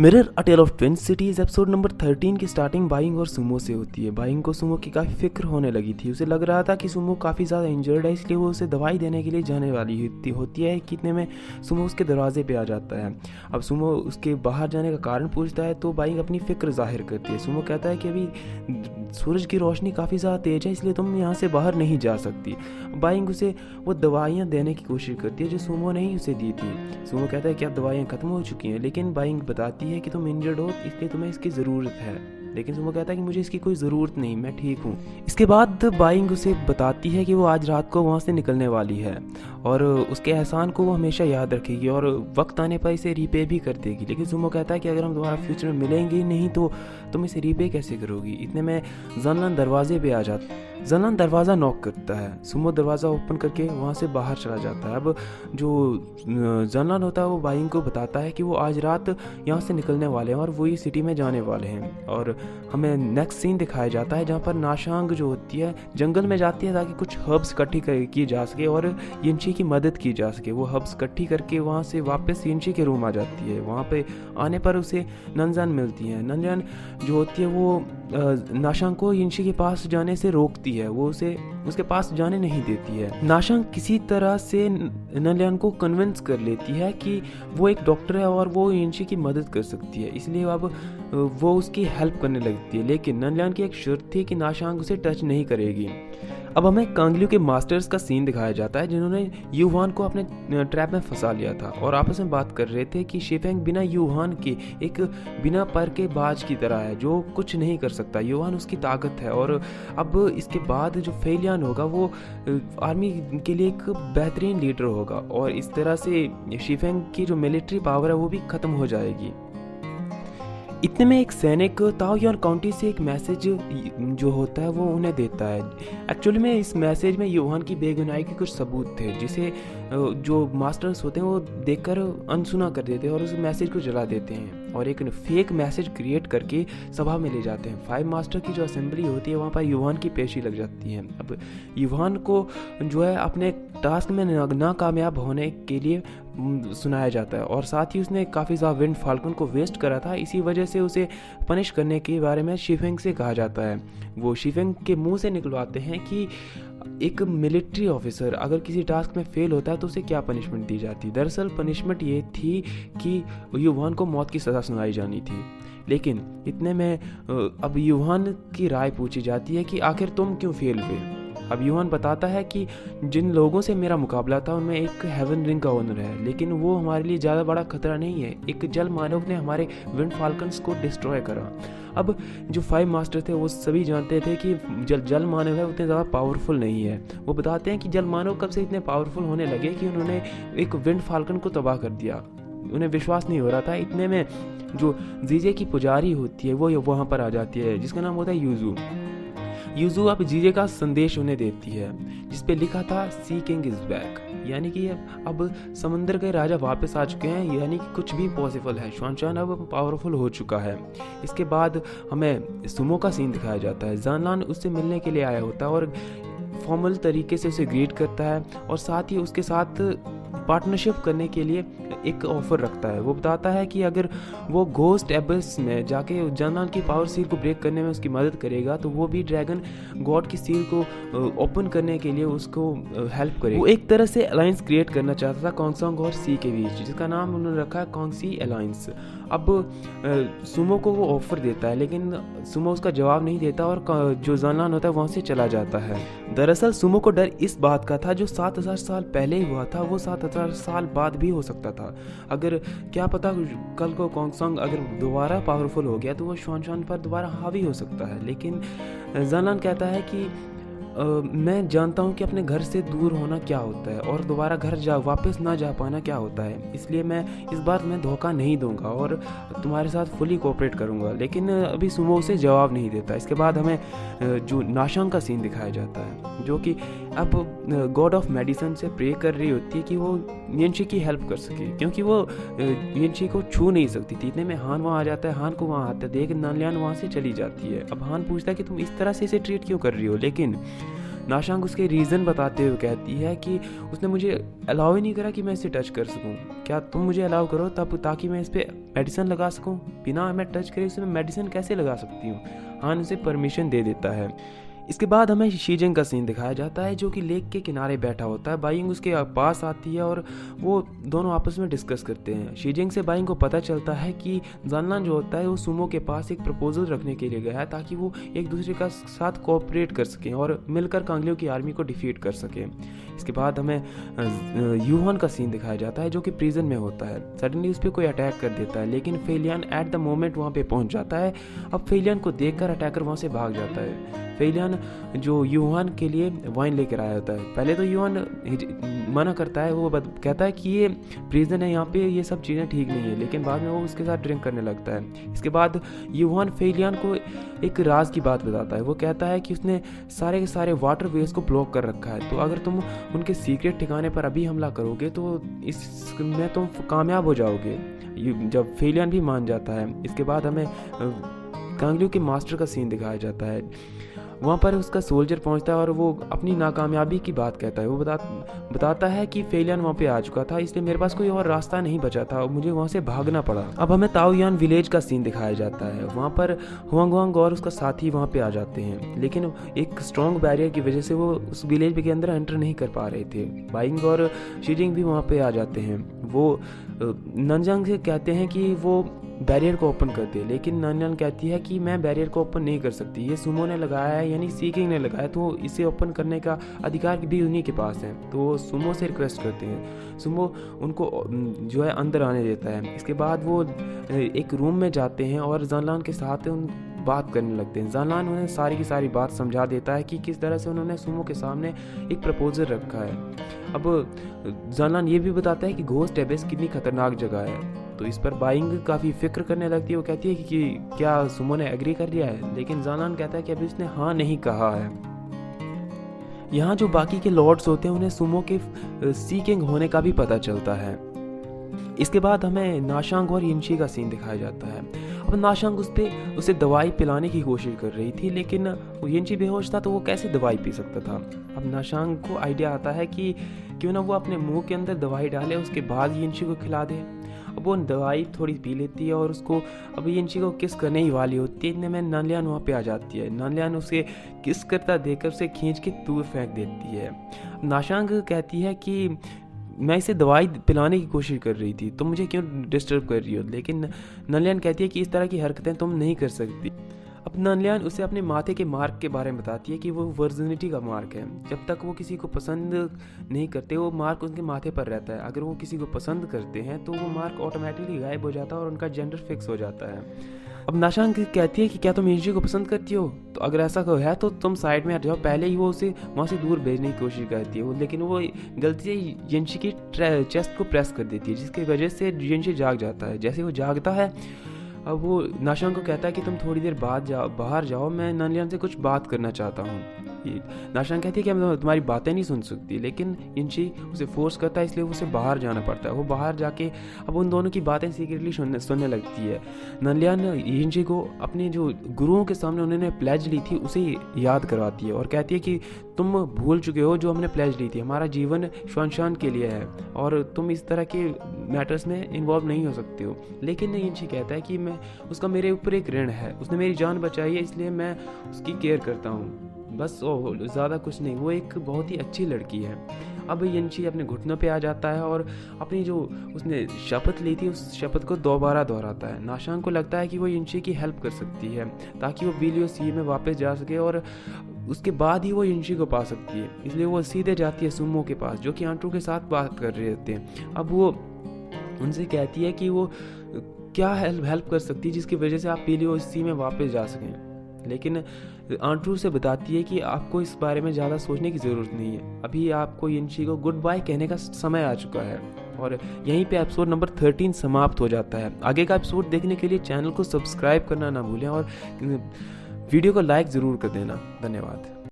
Mirror a tale of twin cities episode number 13 की starting buying और Sumo से होती है। बाइंग को सुमो की काफ़ी फिक्र होने लगी थी। उसे लग रहा था कि सुमो काफ़ी ज़्यादा इंजर्ड है, इसलिए वो उसे दवाई देने के लिए जाने वाली होती है कि इतने में सुमो उसके दरवाजे पे आ जाता है। अब सुमो उसके बाहर जाने का कारण पूछता है तो बाइंग अपनी फ़िक्र जाहिर करती है। सुमो कहता है कि अभी सूरज की रोशनी काफ़ी ज़्यादा तेज़ है, इसलिए तुम यहाँ से बाहर नहीं जा सकती। बाइंग उसे वो दवाइयाँ देने की कोशिश करती है जो सुमो ने ही उसे दी थी। सुमो कहता है कि अब दवाइयाँ ख़त्म हो चुकी हैं, लेकिन बाइंग बताती है कि तुम इंजर्ड हो इसलिए तुम्हें इसकी ज़रूरत है। लेकिन सुमो कहता है कि मुझे इसकी कोई ज़रूरत नहीं, मैं ठीक हूँ। इसके बाद बाइंग उसे बताती है कि वो आज रात को वहाँ से निकलने वाली है और उसके एहसान को वो हमेशा याद रखेगी और वक्त आने पर इसे रीपे भी कर देगी। लेकिन सुमो कहता है कि अगर हम दोबारा फ्यूचर में मिलेंगे नहीं तो तुम इसे रीपे कैसे करोगी। इतने में जन्नन दरवाजे पे आ जाता है। जन्नन दरवाज़ा नॉक करता है। सुमो दरवाज़ा ओपन करके वहाँ से बाहर चला जाता है। अब जो जन्नन होता है वो बाइंग को बताता है कि वो आज रात यहाँ से निकलने वाले हैं और वो ये सिटी में जाने वाले हैं। और हमें नेक्स्ट सीन दिखाया जाता है जहाँ पर नाशांग जो होती है जंगल में जाती है ताकि कुछ हर्ब्स इकट्ठी की जा सके और यिनची की मदद की जा सके। वो हर्ब्स इकट्ठी करके वहाँ से वापस यिनची के रूम आ जाती है। वहाँ पे आने पर उसे नंजन मिलती है। नंजन जो होती है वो नाशांग को यिनची के पास जाने से रोकती है, वो उसे उसके पास जाने नहीं देती है। नाशांग किसी तरह से नंजन को कन्विंस कर लेती है कि वो एक डॉक्टर है और वो यिनची की मदद कर सकती है, इसलिए अब वो उसकी हेल्प करने लगती है। लेकिन नंजन की एक शर्त थी कि नाशांग उसे टच नहीं करेगी। अब हमें कांगलियो के मास्टर्स का सीन दिखाया जाता है जिन्होंने यूहान को अपने ट्रैप में फंसा लिया था और आपस में बात कर रहे थे कि शिफेंग बिना यूहान के एक बिना पर के बाज की तरह है जो कुछ नहीं कर सकता। यूहान उसकी ताकत है और अब इसके बाद जो फेलियान होगा वो आर्मी के लिए एक बेहतरीन लीडर होगा और इस तरह से शिफेंग की जो मिलिट्री पावर है वो भी ख़त्म हो जाएगी। इतने में एक सैनिक ताओयान काउंटी से एक मैसेज जो होता है वो उन्हें देता है। एक्चुअली में इस मैसेज में यूहान की बेगुनाही के कुछ सबूत थे जिसे जो मास्टर्स होते हैं वो देखकर अनसुना कर देते हैं और उस मैसेज को जला देते हैं और एक फेक मैसेज क्रिएट करके सभा में ले जाते हैं। 5 मास्टर की जो असेंबली होती है वहाँ पर यूहान की पेशी लग जाती है। अब यूहान को जो है अपने टास्क में नाकामयाब होने के लिए सुनाया जाता है और साथ ही उसने काफ़ी ज़्यादा विंड फाल्कन को वेस्ट करा था, इसी वजह से उसे पनिश करने के बारे में शिफेंग से कहा जाता है। वो शिफेंग के मुंह से निकलवाते हैं कि एक मिलिट्री ऑफिसर अगर किसी टास्क में फेल होता है तो उसे क्या पनिशमेंट दी जाती है। दरअसल पनिशमेंट ये थी कि यूहान को मौत की सज़ा सुनाई जानी थी। लेकिन इतने में अब यूहान की राय पूछी जाती है कि आखिर तुम क्यों फेल हुए। अब यूहान बताता है कि जिन लोगों से मेरा मुकाबला था उनमें एक हेवन रिंग का ओनर है, लेकिन वो हमारे लिए ज़्यादा बड़ा खतरा नहीं है। एक जल मानव ने हमारे विंड फाल्कन्स को डिस्ट्रॉय करा। अब जो 5 मास्टर थे वो सभी जानते थे कि जल मानव है उतने ज़्यादा पावरफुल नहीं है। वो बताते हैं कि जल मानव कब से इतने पावरफुल होने लगे कि उन्होंने एक विंड फाल्कन को तबाह कर दिया। उन्हें विश्वास नहीं हो रहा था। इतने में जो जीजे की पुजारी होती है वो वहाँ पर आ जाती है जिसका नाम होता है यूजू अब जीजे का संदेश उन्हें देती है जिस पे लिखा था सी किंग इज बैक, यानी कि अब समंदर के राजा वापस आ चुके हैं, यानी कि कुछ भी पॉसिबल है। शुआनचान अब पावरफुल हो चुका है। इसके बाद हमें सुमो का सीन दिखाया जाता है। जानलान उससे मिलने के लिए आया होता है और फॉर्मल तरीके से उसे ग्रीट करता है और साथ ही उसके साथ पार्टनरशिप करने के लिए एक ऑफर रखता है। वो बताता है कि अगर वो घोस्ट एबस में जाके जानलान की पावर सील को ब्रेक करने में उसकी मदद करेगा तो वो भी ड्रैगन गॉड की सील को ओपन करने के लिए उसको हेल्प करेगा। वो एक तरह से अलायंस क्रिएट करना चाहता था कोंगसोंग और सी के बीच, जिसका नाम उन्होंने रखा है कोंगसी अलायंस। अब सुमो को वो ऑफर देता है लेकिन सुमो उसका जवाब नहीं देता और जो जानलान होता है वहाँ से चला जाता है। दरअसल सुमो को डर इस बात का था जो 7000 साल पहले हुआ था वो 7000 साल बाद भी हो सकता था। अगर क्या पता कल को कोंगसोंग अगर दोबारा पावरफुल हो गया तो वो शुआनचान पर दोबारा हावी हो सकता है। लेकिन जानलान कहता है कि मैं जानता हूँ कि अपने घर से दूर होना क्या होता है और दोबारा घर वापस ना जा पाना क्या होता है, इसलिए मैं इस बार मैं धोखा नहीं दूंगा और तुम्हारे साथ फुली कोऑपरेट करूंगा। लेकिन अभी सुमो उसे जवाब नहीं देता। इसके बाद हमें जो नाशांग का सीन दिखाया जाता है जो कि अब गॉड ऑफ मेडिसिन से प्रे कर रही होती है कि वो यिनची की हेल्प कर सके, क्योंकि वो यिनची को छू नहीं सकती थी। इतने में हान वहाँ आ जाता है। हान को वहाँ आता है देख नानलियान वहाँ से चली जाती है। अब हान पूछता है कि तुम इस तरह से इसे ट्रीट क्यों कर रही हो, लेकिन नाशांग उसके रीज़न बताते हुए कहती है कि उसने मुझे अलाउ ही नहीं करा कि मैं इसे टच कर सकूं। क्या तुम मुझे अलाउ करो तब ताकि मैं इस पर मेडिसिन लगा सकूं? बिना मैं टच करे इसमें मेडिसिन कैसे लगा सकती हूँ? हान उसे परमिशन दे देता है। इसके बाद हमें शीजिंग का सीन दिखाया जाता है जो कि लेक के किनारे बैठा होता है। बाइंग उसके पास आती है और वो दोनों आपस में डिस्कस करते हैं। शीजिंग से बाइंग को पता चलता है कि जानलान जो होता है वो सुमो के पास एक प्रपोजल रखने के लिए गया है ताकि वो एक दूसरे का साथ कोऑपरेट कर सकें और मिलकर कांगलियों की आर्मी को डिफीट कर सकें। इसके बाद हमें यूहान का सीन दिखाया जाता है जो कि प्रिजन में होता है। सडनली उस पर कोई अटैक कर देता है लेकिन फेलियन एट द मोमेंट वहाँ पे पहुँच जाता है। अब फेलियन को देखकर अटैकर वहाँ से भाग जाता है। फेलियन जो यूहान के लिए वाइन लेकर आया होता है। पहले तो यूहान मना करता है, वो कहता है कि ये प्रिजन है, यहाँ पे ये सब चीज़ें ठीक नहीं है, लेकिन बाद में वो उसके साथ ड्रिंक करने लगता है। इसके बाद यूहान फेलियन को एक राज की बात बताता है। वो कहता है कि उसने सारे के सारे वाटर वेज को ब्लॉक कर रखा है, तो अगर तुम उनके सीक्रेट ठिकाने पर अभी हमला करोगे तो इसमें तुम कामयाब हो जाओगे। जब फेलियन भी मान जाता है। इसके बाद हमें कांगलियो के मास्टर का सीन दिखाया जाता है। वहाँ पर उसका सोल्जर पहुँचता है और वो अपनी नाकामयाबी की बात कहता है। वो बताता है कि फेलियन वहाँ पे आ चुका था, इसलिए मेरे पास कोई और रास्ता नहीं बचा था और मुझे वहाँ से भागना पड़ा। अब हमें ताओयान विलेज का सीन दिखाया जाता है। वहाँ पर हुआंग और उसका साथी वहाँ पे आ जाते हैं, लेकिन एक स्ट्रॉन्ग बैरियर की वजह से वो उस विलेज के अंदर एंटर नहीं कर पा रहे थे। बाइंग और शीजिंग भी वहाँ पे आ जाते हैं। वो ननजांग से कहते हैं कि वो बैरियर को ओपन कर दे, लेकिन ननजांग कहती है कि मैं बैरियर को ओपन नहीं कर सकती, ये सुमो ने लगाया है, यानी सी किंग ने लगाया, तो इसे ओपन करने का अधिकार भी उन्हीं के पास है। तो वो सुमो से रिक्वेस्ट करते हैं। सुमो उनको जो है अंदर आने देता है। इसके बाद वो एक रूम में जाते हैं और जानलान के साथ बात करने लगते हैं। जानलान उन्हें सारी की सारी बात समझा देता है कि किस तरह से उन्होंने सुमो के सामने एक प्रपोजल रखा है। अब जानलान ये भी बताता है कि घोस्ट एबेस कितनी खतरनाक जगह है। तो इस पर बाइंग काफ़ी फिक्र करने लगती है। वो कहती है कि क्या सुमो ने एग्री कर लिया है, लेकिन जानलान कहता है कि अभी उसने हाँ नहीं कहा है। यहाँ जो बाकी के लॉर्ड्स होते हैं उन्हें सुमो के सी किंग होने का भी पता चलता है। इसके बाद हमें नाशांग और यिनशी का सीन दिखाया जाता है। अब नाशांग उसे दवाई पिलाने की कोशिश कर रही थी, लेकिन यिनशी बेहोश था तो वो कैसे दवाई पी सकता था। अब नाशांग को आइडिया आता है कि क्यों ना वो अपने मुंह के अंदर दवाई डाले, उसके बाद यिनशी को खिला दे। अब वो दवाई थोड़ी पी लेती है और उसको अब यिनशी को किस करने ही वाली होती है, इतने में नानलियान वहाँ पे आ जाती है। नानलियान उसे किस करता देखकर उसे खींच के दूर फेंक देती है। नाशांग कहती है कि मैं इसे दवाई पिलाने की कोशिश कर रही थी, तुम मुझे क्यों डिस्टर्ब कर रही हो, लेकिन नानलियान कहती है कि इस तरह की हरकतें तुम नहीं कर सकती। अब नानलियान उसे अपने माथे के मार्क के बारे में बताती है कि वो वर्जिनिटी का मार्क है। जब तक वो किसी को पसंद नहीं करते वो मार्क उनके माथे पर रहता है। अगर वो किसी को पसंद करते हैं तो वो मार्क ऑटोमेटिकली गायब हो जाता है और उनका जेंडर फिक्स हो जाता है। अब नाशांग कहती है कि क्या तुम यिनशी को पसंद करती हो, तो अगर ऐसा है तो तुम साइड में हट जाओ। पहले ही वो उसे वहाँ से दूर भेजने की कोशिश करती है, लेकिन वो गलती से यिनशी की चेस्ट को प्रेस कर देती है, जिसकी वजह से यिनशी जाग जाता है। जैसे वो जागता है अब वो नाशांग को कहता है कि तुम थोड़ी देर बाद बाहर जाओ, मैं नानलियान से कुछ बात करना चाहता हूँ। नाशांग कहती है कि मैं तुम्हारी बातें नहीं सुन सकती, लेकिन यिनशी उसे फोर्स करता है, इसलिए उसे बाहर जाना पड़ता है। वो बाहर जाके अब उन दोनों की बातें सीक्रेटली सुनने लगती है। नानलियान यिनशी को अपने जो गुरुओं के सामने उन्होंने प्लेज ली थी उसे याद करवाती है और कहती है कि तुम भूल चुके हो जो हमने प्लेज ली थी, हमारा जीवन श्वानशान के लिए है और तुम इस तरह के मैटर्स में इन्वॉल्व नहीं हो सकते हो। लेकिन यिनशी कहता है कि उसका मेरे ऊपर एक ऋण है, उसने मेरी जान बचाई है, इसलिए मैं उसकी केयर करता हूँ, बस ज़्यादा कुछ नहीं। वो एक बहुत ही अच्छी लड़की है। अब यिनशी अपने घुटनों पे आ जाता है और अपनी जो उसने शपथ ली थी उस शपथ को दोबारा दोहराता है। नाशांग को लगता है कि वो यिनशी की हेल्प कर सकती है ताकि वो बिलियो सी में वापस जा सके और उसके बाद ही वो यिनशी को पा सकती है, इसलिए वो सीधे जाती है सुमो के पास जो कि आंट्रू के साथ बात कर रहे होते हैं। अब वो उनसे कहती है कि वो क्या हेल्प कर सकती है जिसकी वजह से आप बिलियो सी में वापस जा सकें, लेकिन आंट्रू से बताती है कि आपको इस बारे में ज़्यादा सोचने की ज़रूरत नहीं है, अभी आपको यिनशी को गुड बाय कहने का समय आ चुका है। और यहीं पे एपिसोड नंबर 13 समाप्त हो जाता है। आगे का एपिसोड देखने के लिए चैनल को सब्सक्राइब करना ना भूलें और वीडियो को लाइक ज़रूर कर देना। धन्यवाद।